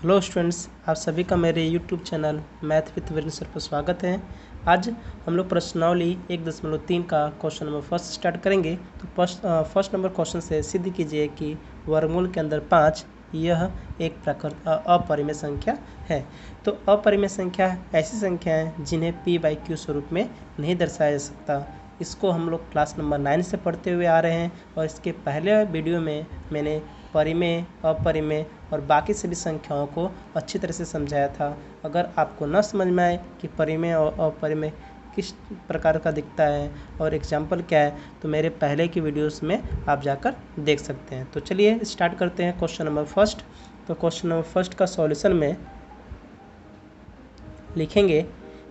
Hello students, आप सभी का मेरे YouTube channel math with Virendra sir पर स्वागत है। आज हम लोग प्रश्नावली 1.3 का क्वेश्चन नंबर फर्स्ट स्टार्ट करेंगे। तो फर्स्ट नंबर क्वेश्चन से सिद्ध कीजिए कि वर्गमूल के अंदर 5 यह एक अपरिमेय संख्या है। तो अपरिमेय संख्या ऐसी संख्या है जिन्हें p/q स्वरूप में नहीं दर्शाया जा सकता। इसको हम लोग क्लास नंबर 9 से पढ़ते हुए आ रहे हैं और इसके पहले वीडियो में मैंने परिमेय, अपरिमेय और बाकी सभी संख्याओं को अच्छी तरह से समझाया था। अगर आपको न समझ में आए कि परिमेय और अपरिमेय किस प्रकार का दिखता है और एग्जाम्पल क्या है, तो मेरे पहले की वीडियोस में आप जाकर देख सकते हैं। तो चलिए स्टार्ट करते हैं क्वेश्चन नंबर फर्स्ट। तो क्वेश्चन नंबर फर्स्ट का सॉल्यूशन में लिखेंगे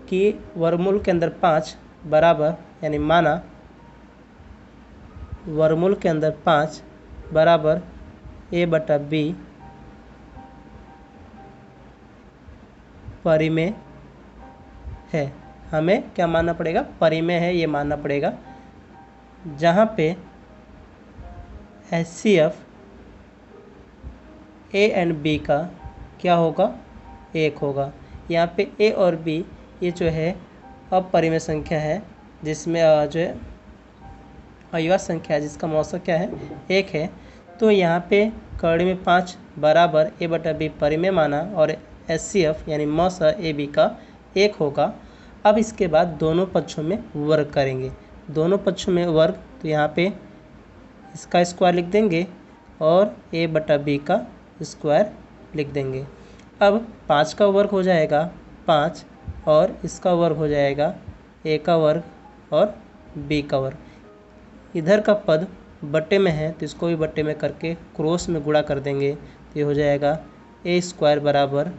कि वर्गमूल के अंदर 5 बराबर, यानी माना वर्गमूल के अंदर 5 बराबर a/b परिमेय है। हमें क्या मानना पड़ेगा? परिमेय है ये मानना पड़ेगा, जहाँ पे HCF a एंड b का क्या होगा? 1 होगा। यहाँ पे a और b ये जो है अपरिमेय संख्या है, जिसमें जो है अयुवा संख्या है जिसका मौसक क्या है? 1 है। तो यहाँ पे कड़ी में 5 बराबर a/b परिमेय माना और HCF यानी मौसा AB का 1 होगा। अब इसके बाद दोनों पक्षों में वर्ग करेंगे। दोनों पक्षों में वर्ग, तो यहाँ पे इसका स्क्वायर लिख देंगे और a/b का स्क्वायर लिख देंगे। अब 5 का वर्ग हो जाएगा 5 और इसका वर्ग हो जाएगा a का वर्ग और b का वर्ग। इधर का पद बट्टे में है तो इसको भी बट्टे में करके क्रॉस में गुणा कर देंगे, तो ये हो जाएगा a² बराबर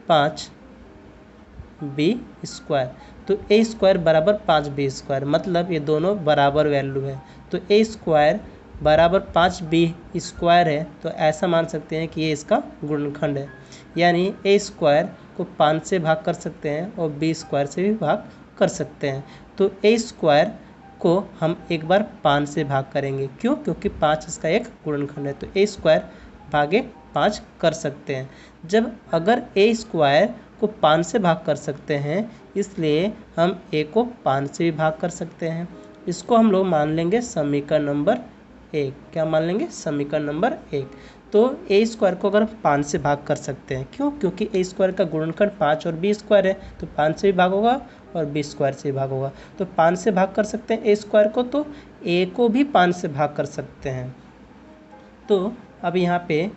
5b स्क्वायर। तो a² बराबर 5b², मतलब ये दोनों बराबर वैल्यू है। तो a² बराबर 5b² है, तो ऐसा मान सकते हैं कि ये इसका गुणनखंड है। यानी a² को 5 से भाग कर सकते हैं और b² से भी भाग कर सकते हैं। तो a² को हम एक बार 5 से भाग करेंगे। क्यों? क्योंकि 5 इसका एक गुणनखंड है, तो a² भागे 5 कर सकते हैं। जब अगर a² को 5 से भाग कर सकते हैं, इसलिए हम a को 5 से भी भाग कर सकते हैं। इसको हम लोग मान लेंगे समीकरण नंबर 1। क्या मान लेंगे? समीकरण नंबर 1। तो a² को अगर 5 से भाग कर सकते हैं, क्यों? क्योंकि a² का गुणनखंड 5 और b² है, तो 5 से भी भाग होगा और b² से भी भाग होगा। तो 5 से भाग कर सकते हैं a² को, तो a को भी 5 से भाग कर सकते हैं। तो अब यहाँ पे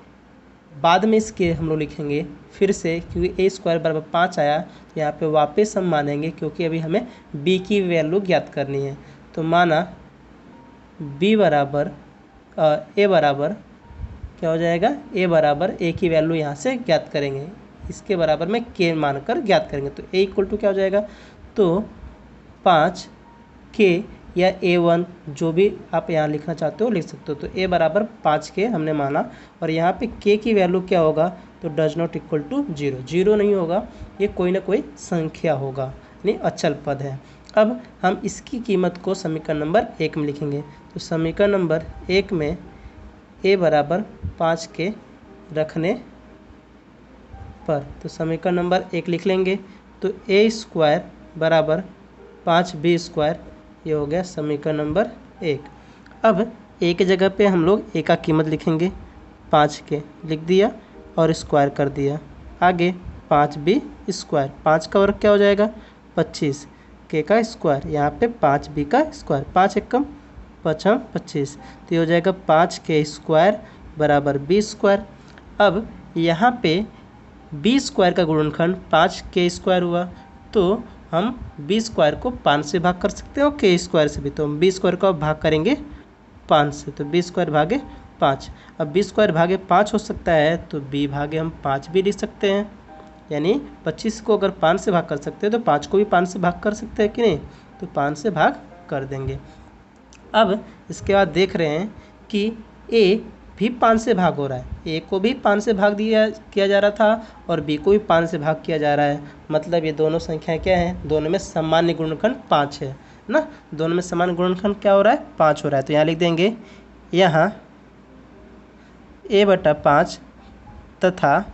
बाद में इसके हम लोग लिखेंगे फिर से, क्योंकि a² बराबर 5 आया, तो यहाँ पे वापस हम मानेंगे क्योंकि अभी हमें b की वैल्यू ज्ञात करनी है। तो माना b बराबर a बराबर क्या हो जाएगा? a बराबर a की वैल्यू यहाँ से ज्ञात करेंगे, इसके बराबर में k मानकर ज्ञात करेंगे। तो a इक्वल टू क्या हो जाएगा? तो 5k या a1 जो भी आप यहाँ लिखना चाहते हो लिख सकते हो। तो a बराबर 5k हमने माना और यहाँ पे k की वैल्यू क्या होगा? तो डज नॉट इक्वल टू 0। 0 नहीं होगा, ये कोई ना कोई संख्या होगा, यानी अचल पद है। अब हम इसकी कीमत को समीकरण नंबर 1 में लिखेंगे। तो समीकरण नंबर 1 में a बराबर 5k रखने पर, तो समीकरण नंबर 1 लिख लेंगे। तो a² बराबर 5b², ये हो गया समीकरण नंबर 1। अब a की जगह पे हम लोग a का कीमत लिखेंगे, 5k लिख दिया और स्क्वायर कर दिया। आगे 5b², 5 का वर्ग क्या हो जाएगा? 25, k का स्क्वायर, यहाँ पे 5b का स्क्वायर, 5 एकम 5 25, तो ये हो जाएगा 5k² बराबर b²। अब यहाँ पे b² का गुणनखंड 5k² हुआ, तो हम b² को 5 से भाग कर सकते हैं और k² से भी। तो हम b² को भाग करेंगे 5 से, तो b² भागे 5। अब b² भागे 5 हो सकता है, तो b भागे हम 5 भी लिख सकते हैं। यानी 25 को अगर 5 से भाग कर सकते हैं तो 5 को भी 5 से भाग कर सकते हैं कि नहीं? तो 5 से भाग कर देंगे। अब इसके बाद देख रहे हैं कि a भी 5 से भाग हो रहा है, a को भी 5 से भाग किया जा रहा था और b को भी 5 से भाग किया जा रहा है। मतलब ये दोनों संख्याएं क्या हैं? दोनों में सामान्य गुणनखंड 5 है ना। दोनों में समान गुणनखंड क्या हो रहा है? 5 हो रहा है। तो यहाँ लिख देंगे, यहाँ a/5 तथा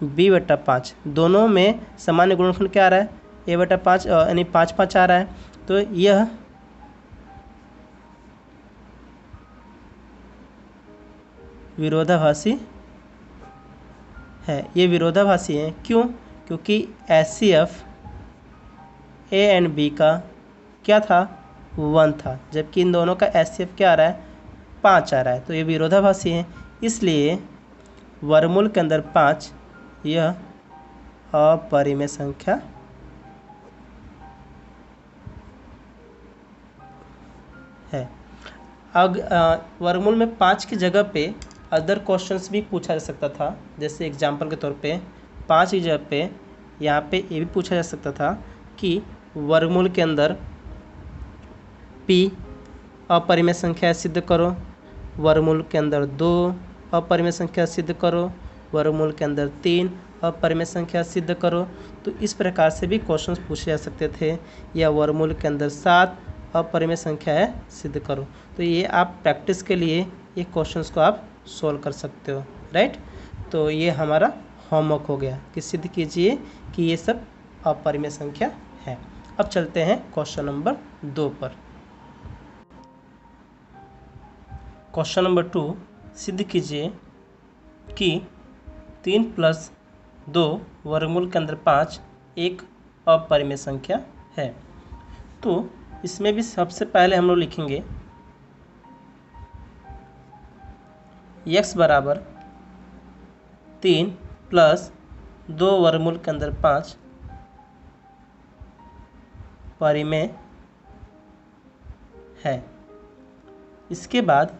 बी बटा 5, दोनों में सामान्य गुणनफल क्या आ रहा है, ए बटा 5 यानी 5 आ रहा है। तो यह विरोधाभासी है, ये विरोधाभासी है। क्यों? क्योंकि HCF ए एंड बी का क्या था, 1 था, जबकि इन दोनों का HCF क्या आ रहा है, 5 आ रहा है। तो ये विरोधाभासी है, इसलिए वर्गमूल के अंदर 5 यह अपरिमेय संख्या है। अब वर्गमूल में 5 की जगह पे अदर क्वेश्चंस भी पूछा जा सकता था, जैसे एग्जांपल के तौर पे 5 की जगह पे यहाँ पे ये भी पूछा जा सकता था कि वर्गमूल के अंदर p अपरिमेय संख्या सिद्ध करो, वर्गमूल के अंदर 2 अपरिमेय संख्या सिद्ध करो, वर्गमूल के अंदर 3 अपरिमेय संख्या सिद्ध करो। तो इस प्रकार से भी क्वेश्चंस पूछे जा सकते थे, या वर्गमूल के अंदर 7 अपरिमेय संख्या है सिद्ध करो। तो ये आप प्रैक्टिस के लिए ये क्वेश्चंस को आप सोल्व कर सकते हो, राइट। तो ये हमारा होमवर्क हो गया कि सिद्ध कीजिए कि ये सब अपरिमेय संख्या है। अब चलते हैं क्वेश्चन नंबर 2 पर। क्वेश्चन नंबर 2, सिद्ध कीजिए कि 3 + 2 वर्गमूल के अंदर 5 एक अपरिमेय संख्या है। तो इसमें भी सबसे पहले हम लोग लिखेंगे x बराबर 3 + 2 वर्गमूल के अंदर 5 परिमेय है। इसके बाद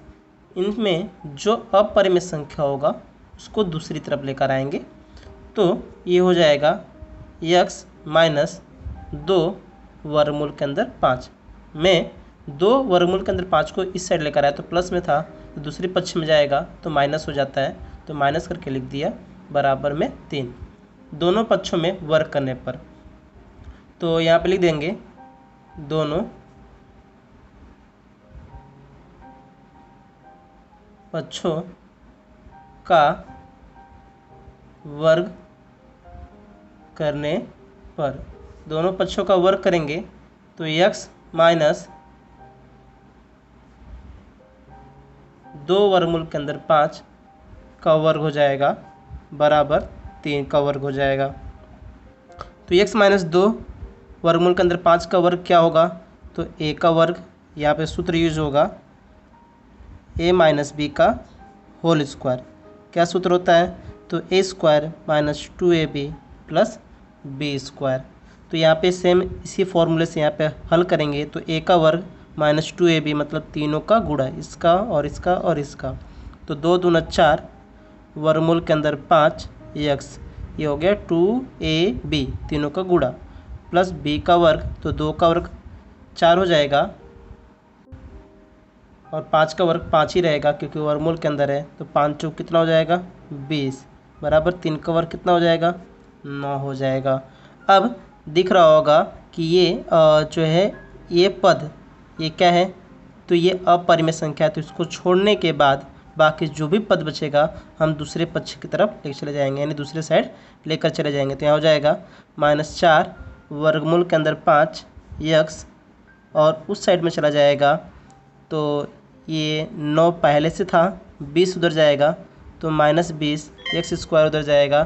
इनमें जो अपरिमेय संख्या होगा उसको दूसरी तरफ लेकर आएंगे। तो ये हो जाएगा x - 2 वर्गमूल के अंदर 5 में 2 वर्गमूल के अंदर 5 को इस साइड लेकर आया तो प्लस में था, तो दूसरे पक्ष में जाएगा तो माइनस हो जाता है, तो माइनस करके लिख दिया बराबर में 3 दोनों पक्षों में वर्ग करने पर। तो यहाँ पे लिख देंगे दोनों पक्षों का वर्ग करने पर, दोनों पक्षों का वर्ग करेंगे तो x - 2 वर्गमूल के अंदर 5 का वर्ग हो जाएगा बराबर 3 का वर्ग हो जाएगा। तो x - 2 वर्गमूल के अंदर 5 का वर्ग क्या होगा, तो a का वर्ग, यहाँ पे सूत्र यूज होगा a - b का होल स्क्वायर। क्या सूत्र होता है, तो a² - 2ab + b²। तो यहाँ पे सेम इसी फॉर्मूले से यहाँ पे हल करेंगे तो a का वर्ग - 2ab मतलब तीनों का गुणा, इसका और इसका और इसका, तो 2 दूना 4 वर्गमूल के अंदर 5 x, ये हो गया 2ab तीनों का गुणा प्लस b का वर्ग, तो 2 का वर्ग 4 हो जाएगा और 5 का वर्ग 5 ही रहेगा क्योंकि वर्गमूल के अंदर है, तो 5 चौक कितना हो जाएगा 20 बराबर 3 का वर्ग कितना हो जाएगा 9 हो जाएगा। अब दिख रहा होगा कि ये जो है ये पद ये क्या है, तो ये अपरिमेय संख्या है, तो इसको छोड़ने के बाद बाकी जो भी पद बचेगा हम दूसरे पक्ष की तरफ लेकर चले जाएंगे, यानी दूसरे साइड लेकर चले जाएंगे। तो यहाँ हो जाएगा -4 वर्गमूल के अंदर 5 x और उस साइड में चला जाएगा तो ये 9 पहले से था, 20 उधर जाएगा तो -20, x² उधर जाएगा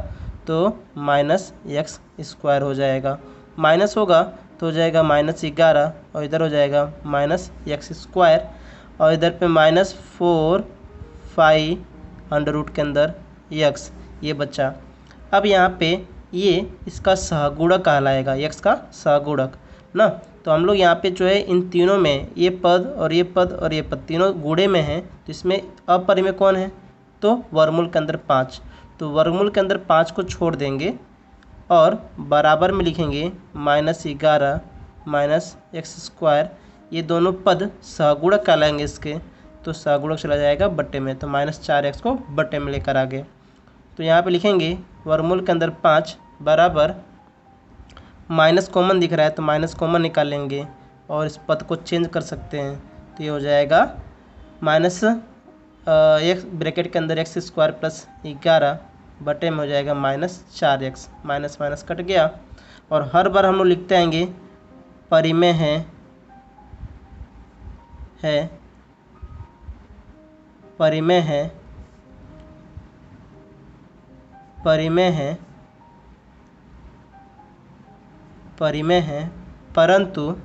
तो -x² हो जाएगा, माइनस होगा तो हो जाएगा -11 और इधर हो जाएगा -x², और इधर पे -4 5 अंडर रूट के अंदर x ये बचा। अब यहाँ पे ये इसका सहगुणक कहलाएगा, x का सहगुणक ना। तो हम लोग यहाँ पे जो है इन तीनों में ये पद और ये पद और ये पद तीनों गुणे में हैं, तो इसमें अपरिमेय कौन है, तो वर्गमूल के अंदर 5, तो वर्गमूल के अंदर 5 को छोड़ देंगे और बराबर में लिखेंगे -11 -x², ये दोनों पद सहगुणक कहलाएंगे इसके, तो सहगुणक चला जाएगा बट्टे में, तो -4x को बट्टे में लेकर आ गए। तो यहाँ पे लिखेंगे वर्गमूल के अंदर 5 बराबर माइनस कॉमन दिख रहा है तो माइनस कॉमन निकालेंगे और इस पद को चेंज कर सकते हैं, तो ये हो जाएगा -x ब्रैकेट के अंदर x² + 11 बटे में हो जाएगा -4x, माइनस माइनस कट गया। और हर बार हम लोग लिखते आएंगे परिमेय है परिमेय है परिमेय है परिमेय है, परंतु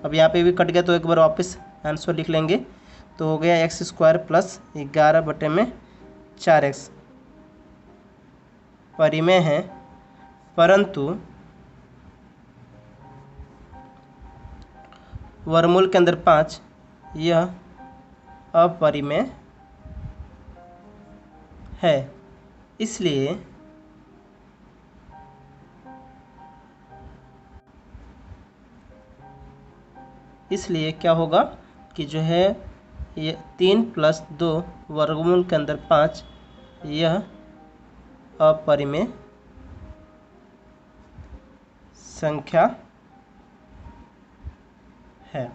अब यहाँ पे भी कट गया तो एक बार वापस आंसर लिख लेंगे। तो हो गया x² + 11 बटे में 4x परिमेय है, परंतु वर्गमूल के अंदर 5 यह अपरिमेय है। इसलिए क्या होगा कि जो है ये 3 + 2 वर्गमूल के अंदर 5 यह अपरिमेय संख्या है।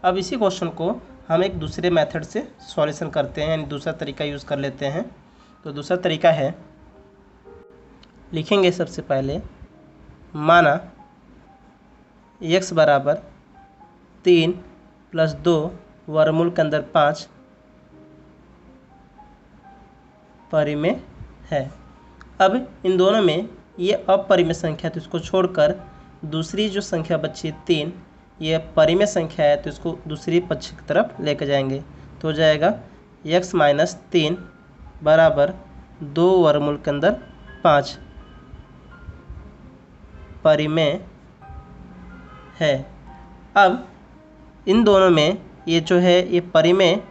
अब इसी क्वेश्चन को हम एक दूसरे मेथड से सॉल्यूशन करते हैं, यानी दूसरा तरीका यूज़ कर लेते हैं। तो दूसरा तरीका है, लिखेंगे सबसे पहले माना x = 3 + 2 वर्गमूल के अंदर 5 परिमेय है। अब इन दोनों में ये अपरिमेय संख्या, तो इसको छोड़कर दूसरी जो संख्या बची 3 ये परिमेय संख्या है, तो इसको दूसरी पक्ष की तरफ लेकर जाएंगे। तो हो जाएगा x - 3 = 2 वर्गमूल के अंदर 5 परिमेय है। अब इन दोनों में ये जो है ये परिमेय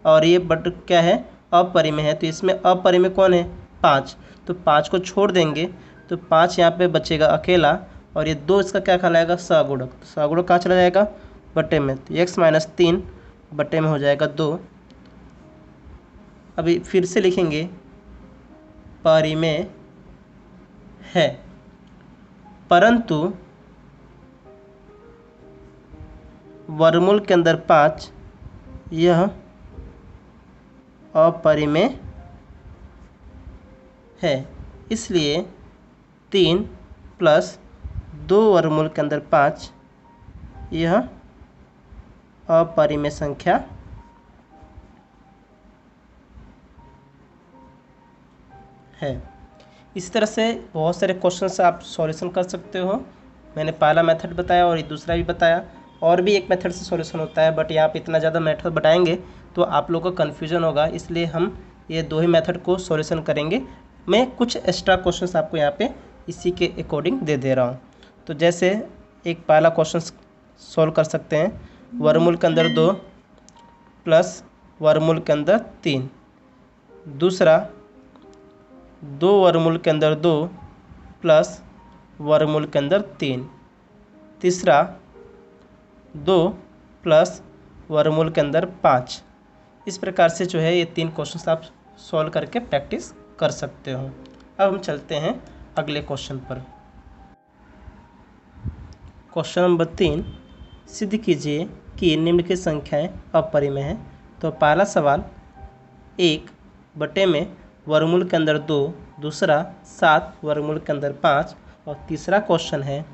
और ये बट क्या है अपरिमेय है, तो इसमें अपरिमेय कौन है 5, तो 5 को छोड़ देंगे तो 5 यहाँ पे बचेगा अकेला, और ये 2 इसका क्या कहलाएगा सहगुणक। तो सहगुणक कहाँ चला जाएगा बटे में, तो x - 3 बटे में हो जाएगा 2। अभी फिर से लिखेंगे परिमेय है, परंतु वर्गमूल के अंदर 5 यह अपरिमेय है। इसलिए 3 + 2 वर्गमूल के अंदर 5 यह अपरिमेय संख्या है। इस तरह से बहुत सारे क्वेश्चन आप सॉल्यूशन कर सकते हो। मैंने पहला मेथड बताया और ये दूसरा भी बताया, और भी एक मेथड से सॉल्यूशन होता है, बट यहाँ पे इतना ज़्यादा मेथड बताएंगे तो आप लोगों को कन्फ्यूजन होगा, इसलिए हम ये 2 ही मेथड को सॉल्यूशन करेंगे। मैं कुछ एक्स्ट्रा क्वेश्चंस आपको यहाँ पे इसी के अकॉर्डिंग दे रहा हूँ। तो जैसे एक पहला क्वेश्चन सॉल्व कर सकते हैं, वर्गमूल के अंदर 2 + वर्गमूल के अंदर 3। दूसरा 2 वर्गमूल के अंदर 2 + वर्गमूल के अंदर 3। तीसरा 2 + वर्गमूल के अंदर 5। इस प्रकार से जो है ये 3 क्वेश्चन आप सॉल्व करके प्रैक्टिस कर सकते हो। अब हम चलते हैं अगले क्वेश्चन पर। क्वेश्चन नंबर 3, सिद्ध कीजिए कि निम्नलिखित संख्याएं अपरिमेय हैं। तो पहला सवाल 1 बटे में वर्गमूल के अंदर 2, दूसरा 7 वर्गमूल के अंदर 5, और तीसरा क्वेश्चन है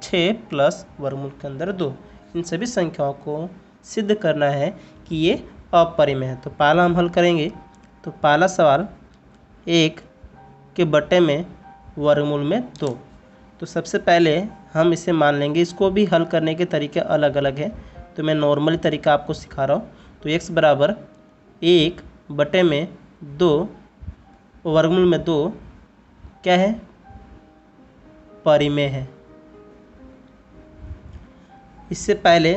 6 + वर्गमूल के अंदर 2। इन सभी संख्याओं को सिद्ध करना है कि ये अपरिमेय है। तो पहला हम हल करेंगे। तो पहला सवाल 1 के बटे में वर्गमूल में 2। तो सबसे पहले हम इसे मान लेंगे। इसको भी हल करने के तरीके अलग अलग हैं, तो मैं नॉर्मली तरीका आपको सिखा रहा हूँ। तो x = 1 बटे में 2 वर्गमूल में 2 क्या है परिमेय है। इससे पहले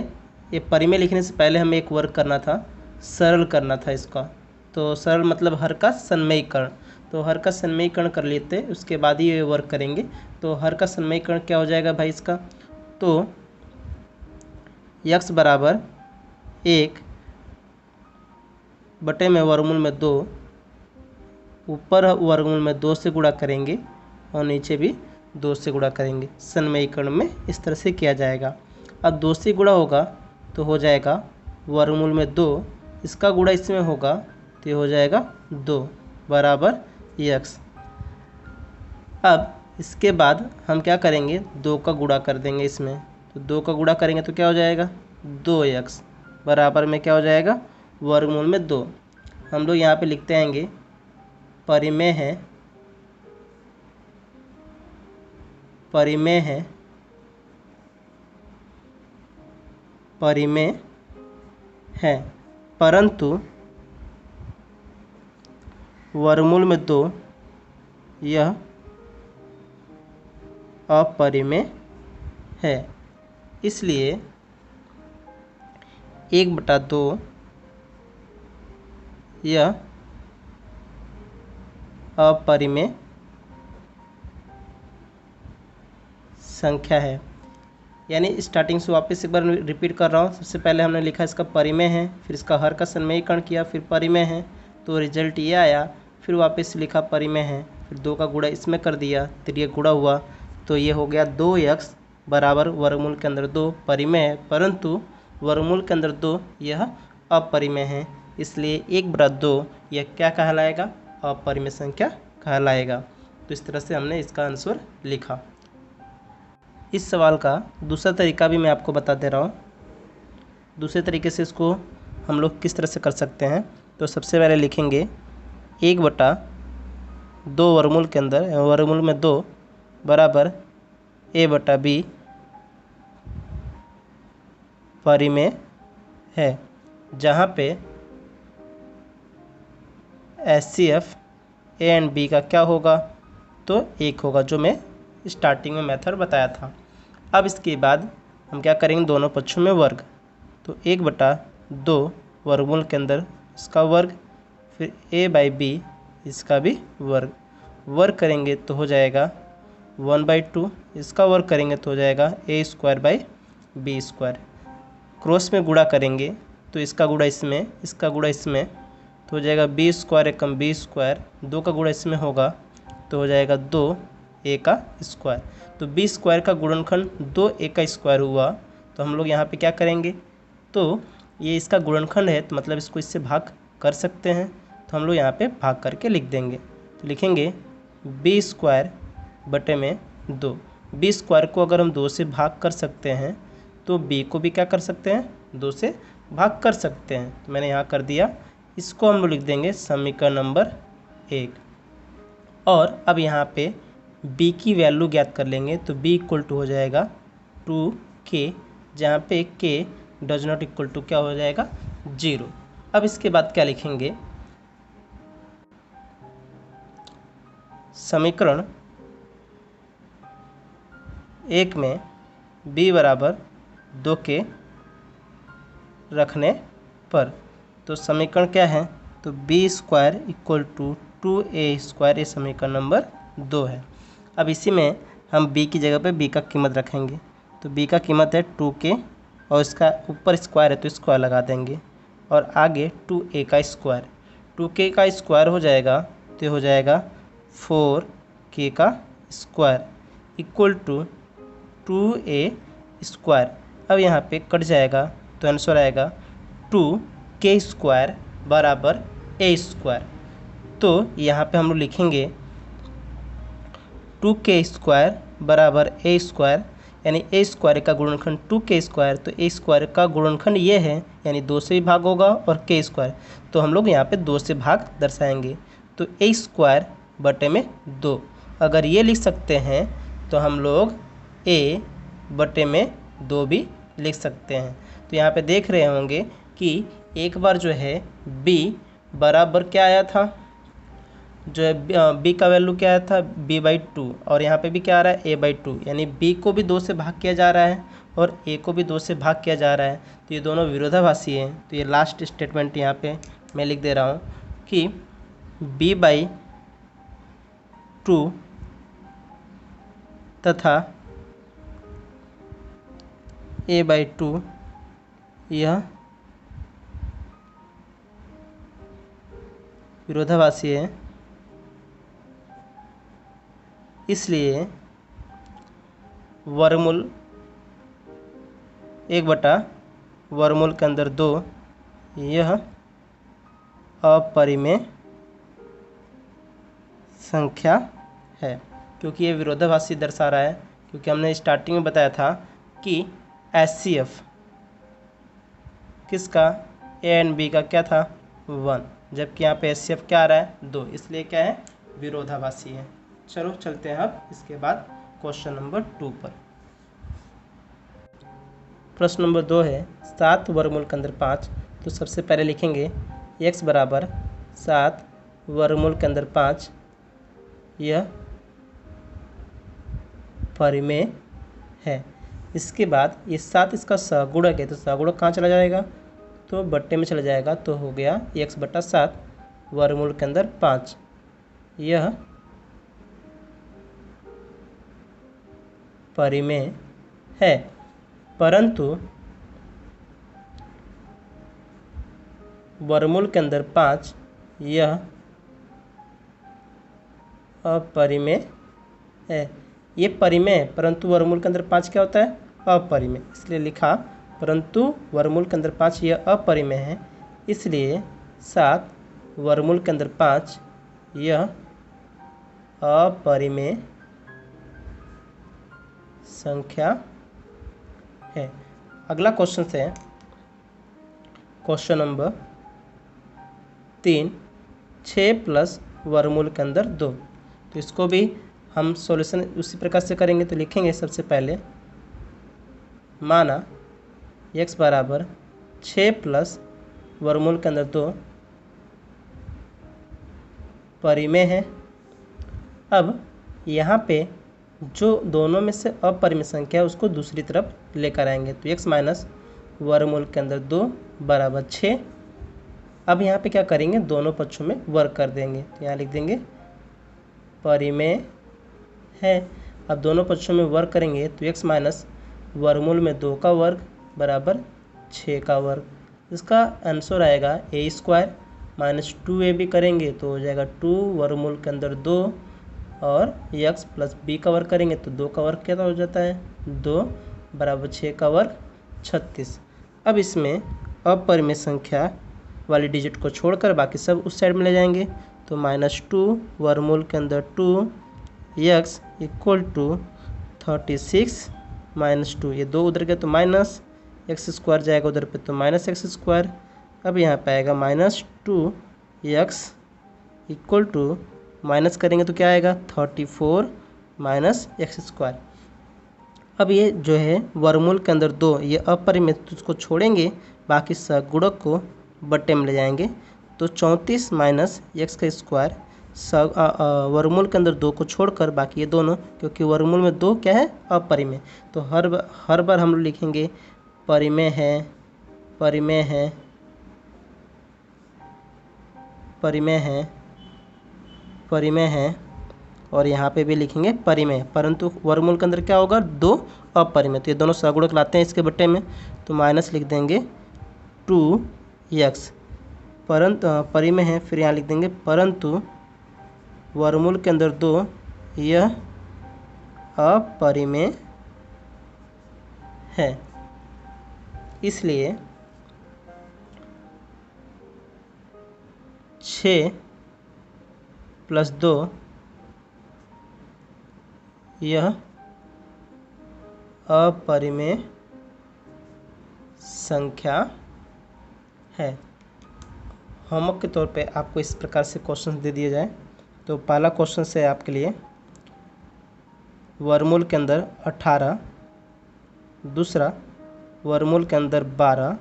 ये परिमेय लिखने से पहले हमें एक वर्क करना था, सरल करना था इसका। तो सरल मतलब हर का सन्वयीकरण। तो हर का सन्वयीकरण कर लेते, उसके बाद ही ये वर्क करेंगे। तो हर का सन्वयीकरण क्या हो जाएगा भाई इसका, तो x = 1 बटे में वर्गमूल में 2, ऊपर वर्गमूल में 2 से गुणा करेंगे और नीचे भी 2 से गुणा करेंगे। सन्वयीकरण में इस तरह से किया जाएगा। अब 2 से गुणा होगा तो हो जाएगा वर्गमूल में 2, इसका गुणा इसमें होगा तो ये हो जाएगा 2, बराबर यक्स। अब इसके बाद हम क्या करेंगे, 2 का गुणा कर देंगे इसमें। तो 2 का गुणा करेंगे तो क्या हो जाएगा, 2x बराबर में क्या हो जाएगा, वर्गमूल में 2। हम लोग यहाँ पे लिखते आएंगे परिमेय है, परिमेय है, परिमेय है, परंतु वर्गमूल में 2 यह अपरिमेय है। इसलिए 1/2 यह अपरिमेय संख्या है। यानी स्टार्टिंग से वापस एक बार रिपीट कर रहा हूँ। सबसे पहले हमने लिखा इसका परिमेय है, फिर इसका हर का सन्निकरण किया, फिर परिमेय है, तो रिजल्ट ये आया। फिर वापस लिखा परिमेय है, फिर 2 का गुणा इसमें कर दिया, फिर ये गुणा हुआ, तो ये हो गया 2x बराबर वर्गमूल के अंदर 2 परिमेय है, परंतु वर्गमूल के अंदर 2 यह अपरिमेय है। इसलिए 1/2 यह क्या कहलाएगा, अपरिमेय संख्या कहलाएगा। तो इस तरह से हमने इसका आंसर लिखा। इस सवाल का दूसरा तरीका भी मैं आपको बता दे रहा हूँ। दूसरे तरीके से इसको हम लोग किस तरह से कर सकते हैं। तो सबसे पहले लिखेंगे 1/2 वर्गमूल के अंदर, वर्गमूल में 2 बराबर a/b परिमेय है, जहाँ पे HCF a एंड b का क्या होगा, तो 1 होगा, जो मैं स्टार्टिंग में मेथड बताया था। अब इसके बाद हम क्या करेंगे, दोनों पक्षों में वर्ग। तो 1/2 वर्गमूल के अंदर इसका वर्ग, फिर a/b इसका भी वर्ग। वर्ग करेंगे तो हो जाएगा 1/2, इसका वर्ग करेंगे तो हो जाएगा a²/b²। क्रॉस में गुणा करेंगे तो इसका गुणा इसमें, इसका गुणा इसमें, तो हो जाएगा b² एकम b²। 2 का गुणा इसमें होगा तो हो जाएगा 2a का स्क्वायर। तो b² का गुणनखंड 2a का स्क्वायर हुआ। तो हम लोग यहाँ पे क्या करेंगे, तो ये इसका गुणनखंड है, तो मतलब इसको इससे भाग कर सकते हैं। तो हम लोग यहाँ पे भाग करके लिख देंगे। तो लिखेंगे b² बटे में 2। b² को अगर हम 2 से भाग कर सकते हैं तो b को भी क्या कर सकते हैं, 2 से भाग कर सकते हैं। तो मैंने यहाँ कर दिया। इसको हम लोग लिख देंगे समीकरण नंबर 1। और अब यहाँ पे b की वैल्यू ज्ञात कर लेंगे। तो b इक्वल टू हो जाएगा 2k, जहाँ पे k does not equal to क्या हो जाएगा, 0। अब इसके बाद क्या लिखेंगे, समीकरण 1 में b बराबर 2k रखने पर, तो समीकरण क्या है, तो b² इक्वल टू 2a², ये समीकरण नंबर 2 है। अब इसी में हम b की जगह पे b का कीमत रखेंगे। तो b का कीमत है 2k, और इसका ऊपर स्क्वायर है तो स्क्वायर लगा देंगे, और आगे 2a का स्क्वायर। 2k का स्क्वायर हो जाएगा तो हो जाएगा 4k का स्क्वायर इक्वल टू 2a²। अब यहाँ पे कट जाएगा तो आंसर आएगा 2k² बराबर a²। तो यहाँ पे हम लोग लिखेंगे 2k² बराबर a², यानी a² का गुणनखंड 2k², तो a² का गुणनखंड ये है, यानी 2 से भी भाग होगा, और k², तो हम लोग यहाँ पे 2 से भाग दर्शाएंगे। तो a² बटे में 2 अगर ये लिख सकते हैं तो हम लोग a बटे में 2 भी लिख सकते हैं। तो यहाँ पे देख रहे होंगे कि एक बार जो है b बराबर क्या आया था, जो है b का वैल्यू क्या आया था, b/2, और यहाँ पे भी क्या आ रहा है, a/2, यानी b को भी 2 से भाग किया जा रहा है और a को भी 2 से भाग किया जा रहा है। तो ये दोनों विरोधाभासी हैं। तो ये लास्ट स्टेटमेंट यहाँ पे मैं लिख दे रहा हूँ कि b/2 तथा a/2 यह विरोधाभासी है, इसलिए वर्गमूल 1/वर्गमूल के अंदर 2 यह अपरिमेय संख्या है, क्योंकि ये विरोधाभासी दर्शा रहा है, क्योंकि हमने स्टार्टिंग में बताया था कि HCF किसका, A एंड B का क्या था 1, जबकि यहाँ पे HCF क्या आ रहा है 2, इसलिए क्या है विरोधाभासी है। चलो चलते हैं अब इसके बाद क्वेश्चन नंबर 2 पर। प्रश्न नंबर 2 है 7 वर्गमूल के अंदर 5। तो सबसे पहले लिखेंगे x बराबर 7 वर्गमूल के अंदर 5, यह परिमेय है। इसके बाद ये 7 इसका सगुणक है, तो सगुणक कहाँ चला जाएगा, तो बट्टे में चला जाएगा, तो हो गया x बटा 7 वर्गमूल के अंदर 5, यह परिमेय है। परंतु वर्गमूल के अंदर 5 यह अपरिमेय है। ये परिमेय है, परंतु वर्गमूल के अंदर 5 क्या होता है अपरिमेय, इसलिए लिखा परंतु वर्गमूल के अंदर 5 यह अपरिमेय है, इसलिए 7 वर्गमूल के अंदर 5 यह अपरिमेय संख्या है। अगला क्वेश्चन है क्वेश्चन नंबर 3, 6 प्लस वर्गमूल के अंदर 2। तो इसको भी हम सॉल्यूशन उसी प्रकार से करेंगे। तो लिखेंगे सबसे पहले माना x बराबर 6 प्लस वर्गमूल के अंदर 2 परिमेय है। अब यहाँ पे जो दोनों में से अपरिमेय संख्या है उसको दूसरी तरफ लेकर आएंगे, तो x माइनस वर्गमूल के अंदर 2 बराबर 6। अब यहाँ पे क्या करेंगे, दोनों पक्षों में वर्ग कर देंगे, तो यहाँ लिख देंगे परिमेय है। अब दोनों पक्षों में वर्ग करेंगे तो x माइनस वर्गमूल में 2 का वर्ग बराबर 6 का वर्ग। इसका आंसर आएगा a स्क्वायर माइनस 2ab करेंगे तो हो जाएगा 2 वर्गमूल के अंदर 2 और x प्लस b का वर्ग करेंगे तो 2 का वर्ग क्या हो जाता है 2 बराबर 6 का वर्ग 36। अब इसमें अपरिमेय संख्या वाली डिजिट को छोड़कर बाकी सब उस साइड में ले जाएंगे, तो -2 वर्गमूल के अंदर 2x इक्वल टू 36 माइनस 2, ये 2 उधर गए तो माइनस एक्स स्क्वायर जाएगा उधर पे तो माइनस एक्स स्क्वायर। अब यहाँ पे आएगा -2x इक्वल टू माइनस करेंगे तो क्या आएगा 34 माइनस एक्स स्क्वायर। अब ये जो है वर्गमूल के अंदर 2 ये अपरिमेय, तो उसको छोड़ेंगे, बाकी सगुणक को बट्टे में ले जाएंगे, तो 34 माइनस एक्स का स्क्वायर वर्गमूल के अंदर 2 को छोड़कर बाकी ये दोनों, क्योंकि वर्गमूल में 2 क्या है अपरिमेय, तो हर बार हम लोग लिखेंगे परिमेय है परिमेय है परिमेय है परिमेय है, और यहाँ पे भी लिखेंगे परिमेय, परंतु वर्गमूल के अंदर क्या होगा 2 अपरिमेय, तो ये दोनों सगुणक लाते हैं इसके बट्टे में, तो माइनस लिख देंगे 2x परंतु परिमेय है, फिर यहाँ लिख देंगे परंतु वर्गमूल के अंदर 2 यह अपरिमेय है, इसलिए 6 प्लस 2 यह अपरिमेय संख्या है। होमवर्क के तौर पे आपको इस प्रकार से क्वेश्चन दे दिए जाए, तो पहला क्वेश्चन है आपके लिए वर्गमूल के अंदर 18, दूसरा वर्गमूल के अंदर 12,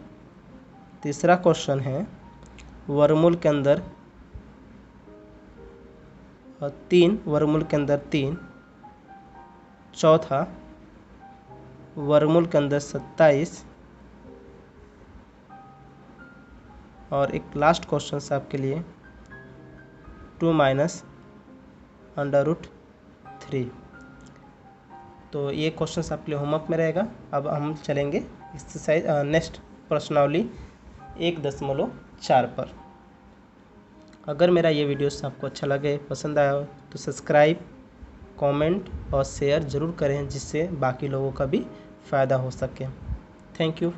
तीसरा क्वेश्चन है वर्गमूल के अंदर 3 वर्गमूल के अंदर 3, चौथा वर्गमूल के अंदर 27, और एक लास्ट क्वेश्चन है आपके लिए 2 माइनस √3। तो ये क्वेश्चन आपके लिए होमवर्क में रहेगा। अब हम चलेंगे एक्सरसाइज नेक्स्ट प्रश्नावली 1.4 पर। अगर मेरा ये वीडियोस आपको अच्छा लगे, पसंद आया हो, तो सब्सक्राइब, कमेंट और शेयर ज़रूर करें, जिससे बाकी लोगों का भी फ़ायदा हो सके। Thank you.